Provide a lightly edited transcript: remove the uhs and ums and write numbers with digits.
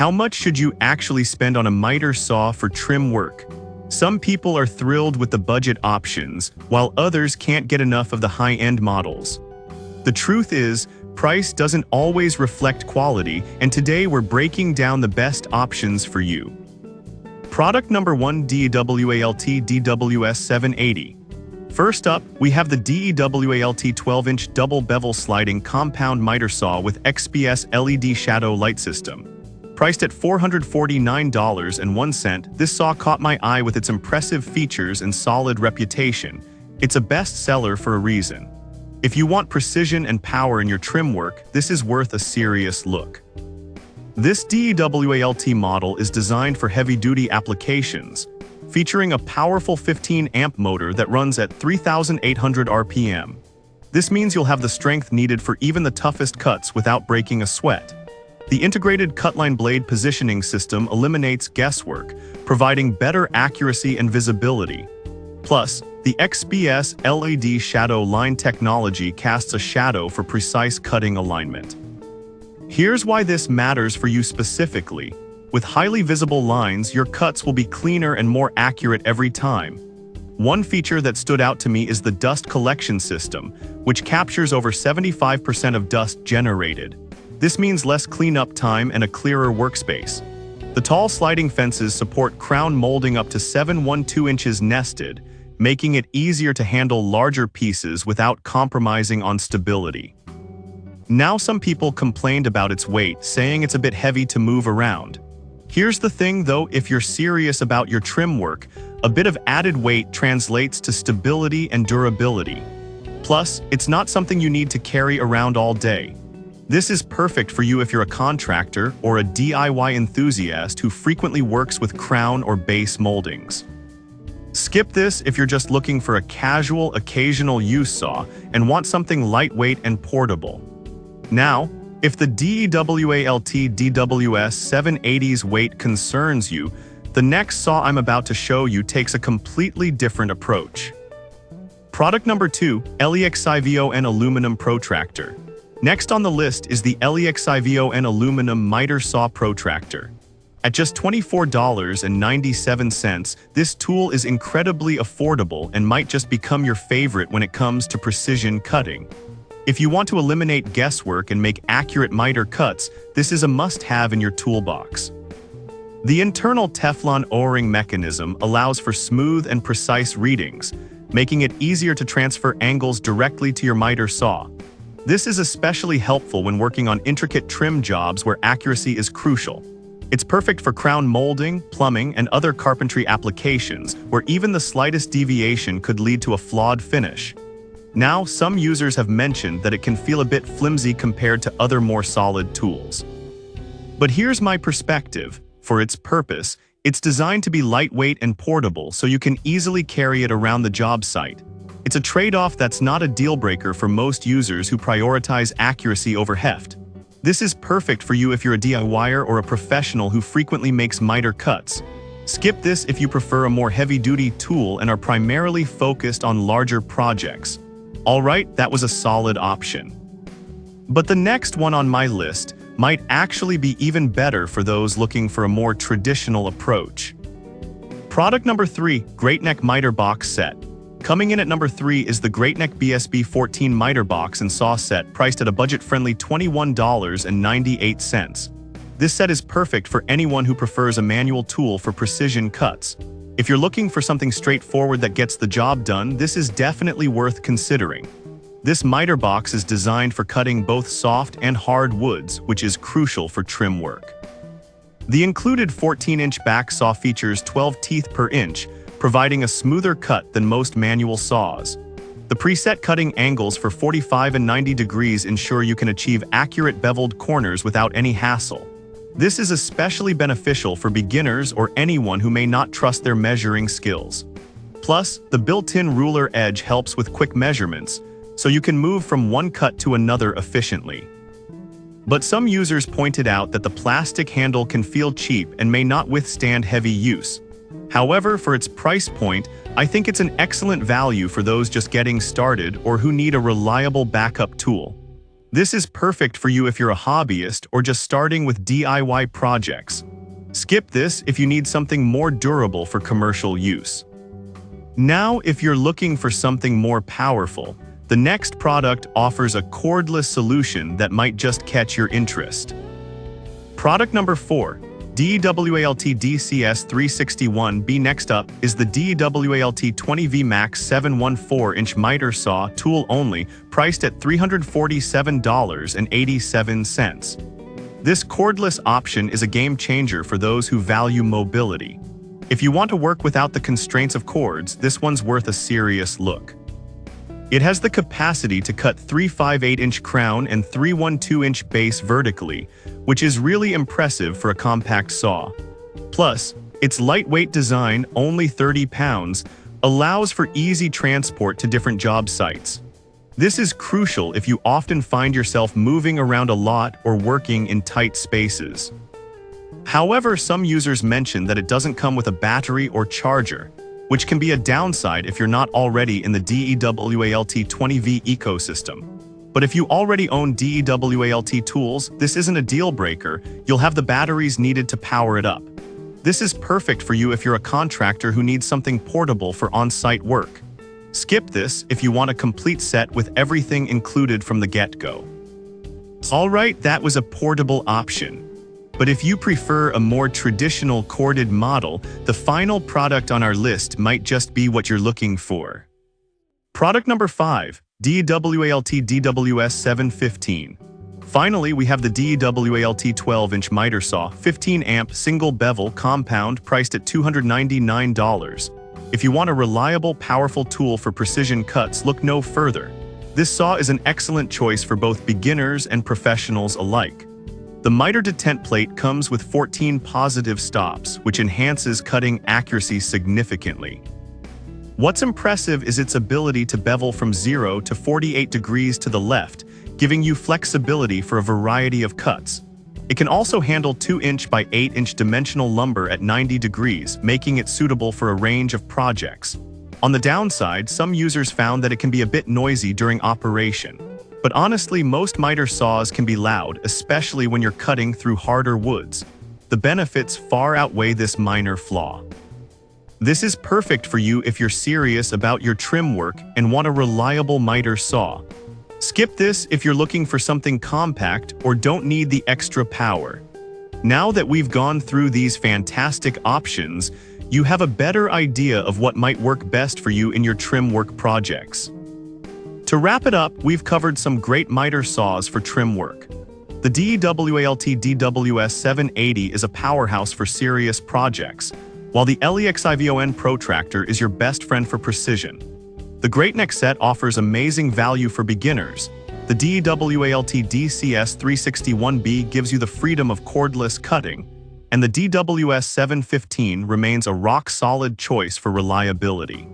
How much should you actually spend on a miter saw for trim work? Some people are thrilled with the budget options, while others can't get enough of the high-end models. The truth is, price doesn't always reflect quality, and today we're breaking down the best options for you. Product number 1, DEWALT DWS 780. First up, we have the DEWALT 12-inch double bevel sliding compound miter saw with XPS LED shadow light system. Priced at $449.01, this saw caught my eye with its impressive features and solid reputation. It's a bestseller for a reason. If you want precision and power in your trim work, this is worth a serious look. This DEWALT model is designed for heavy-duty applications, featuring a powerful 15-amp motor that runs at 3,800 RPM. This means you'll have the strength needed for even the toughest cuts without breaking a sweat. The integrated cutline blade positioning system eliminates guesswork, providing better accuracy and visibility. Plus, the XPS LED shadow line technology casts a shadow for precise cutting alignment. Here's why this matters for you specifically. With highly visible lines, your cuts will be cleaner and more accurate every time. One feature that stood out to me is the dust collection system, which captures over 75% of dust generated. This means less cleanup time and a clearer workspace. The tall sliding fences support crown molding up to 712 inches nested, making it easier to handle larger pieces without compromising on stability. Now some people complained about its weight, saying it's a bit heavy to move around. Here's the thing though, if you're serious about your trim work, a bit of added weight translates to stability and durability. Plus, it's not something you need to carry around all day. This is perfect for you if you're a contractor or a DIY enthusiast who frequently works with crown or base moldings. Skip this if you're just looking for a casual, occasional use saw and want something lightweight and portable. Now, if the DEWALT DWS 780's weight concerns you, the next saw I'm about to show you takes a completely different approach. Product number 2, LEXIVON Aluminum Protractor. Next on the list is the LEXIVON Aluminum Miter Saw Protractor. At just $24.97, this tool is incredibly affordable and might just become your favorite when it comes to precision cutting. If you want to eliminate guesswork and make accurate miter cuts, this is a must-have in your toolbox. The internal Teflon O-ring mechanism allows for smooth and precise readings, making it easier to transfer angles directly to your miter saw. This is especially helpful when working on intricate trim jobs where accuracy is crucial. It's perfect for crown molding, plumbing, and other carpentry applications where even the slightest deviation could lead to a flawed finish. Now, some users have mentioned that it can feel a bit flimsy compared to other more solid tools. But here's my perspective. For its purpose, it's designed to be lightweight and portable so you can easily carry it around the job site. It's a trade-off that's not a deal-breaker for most users who prioritize accuracy over heft. This is perfect for you if you're a DIYer or a professional who frequently makes miter cuts. Skip this if you prefer a more heavy-duty tool and are primarily focused on larger projects. Alright, that was a solid option. But the next one on my list might actually be even better for those looking for a more traditional approach. Product number 3, Great Neck Miter Box Set. Coming in at number 3 is the Great Neck BSB 14 Miter Box and Saw Set, priced at a budget-friendly $21.98. This set is perfect for anyone who prefers a manual tool for precision cuts. If you're looking for something straightforward that gets the job done, this is definitely worth considering. This miter box is designed for cutting both soft and hard woods, which is crucial for trim work. The included 14-inch back saw features 12 teeth per inch, providing a smoother cut than most manual saws. The preset cutting angles for 45 and 90 degrees ensure you can achieve accurate beveled corners without any hassle. This is especially beneficial for beginners or anyone who may not trust their measuring skills. Plus, the built-in ruler edge helps with quick measurements, so you can move from one cut to another efficiently. But some users pointed out that the plastic handle can feel cheap and may not withstand heavy use. However, for its price point, I think it's an excellent value for those just getting started or who need a reliable backup tool. This is perfect for you if you're a hobbyist or just starting with DIY projects. Skip this if you need something more durable for commercial use. Now, if you're looking for something more powerful, the next product offers a cordless solution that might just catch your interest. Product number 4. DEWALT DCS361B. Next up is the DEWALT 20V Max 714-inch miter saw, tool only, priced at $347.87. This cordless option is a game changer for those who value mobility. If you want to work without the constraints of cords, this one's worth a serious look. It has the capacity to cut 3/5/8-inch crown and 3/1/2-inch base vertically, which is really impressive for a compact saw. Plus, its lightweight design, only 30 pounds, allows for easy transport to different job sites. This is crucial if you often find yourself moving around a lot or working in tight spaces. However, some users mention that it doesn't come with a battery or charger, which can be a downside if you're not already in the DEWALT 20V ecosystem. But if you already own DEWALT tools, this isn't a deal breaker. You'll have the batteries needed to power it up. This is perfect for you if you're a contractor who needs something portable for on-site work. Skip this if you want a complete set with everything included from the get-go. Alright, that was a portable option. But if you prefer a more traditional corded model, the final product on our list might just be what you're looking for. Product number 5. DEWALT DWS 715. Finally, we have the DEWALT 12-inch miter saw, 15-amp single bevel compound, priced at $299. If you want a reliable, powerful tool for precision cuts, look no further. This saw is an excellent choice for both beginners and professionals alike. The miter detent plate comes with 14 positive stops, which enhances cutting accuracy significantly. What's impressive is its ability to bevel from 0 to 48 degrees to the left, giving you flexibility for a variety of cuts. It can also handle 2-inch by 8-inch dimensional lumber at 90 degrees, making it suitable for a range of projects. On the downside, some users found that it can be a bit noisy during operation. But honestly, most miter saws can be loud, especially when you're cutting through harder woods. The benefits far outweigh this minor flaw. This is perfect for you if you're serious about your trim work and want a reliable miter saw. Skip this if you're looking for something compact or don't need the extra power. Now that we've gone through these fantastic options, you have a better idea of what might work best for you in your trim work projects. To wrap it up, we've covered some great miter saws for trim work. The DEWALT DWS 780 is a powerhouse for serious projects, while the LEXIVON Protractor is your best friend for precision. The Great Neck Set offers amazing value for beginners. The DEWALT DCS 361B gives you the freedom of cordless cutting, and the DWS 715 remains a rock-solid choice for reliability.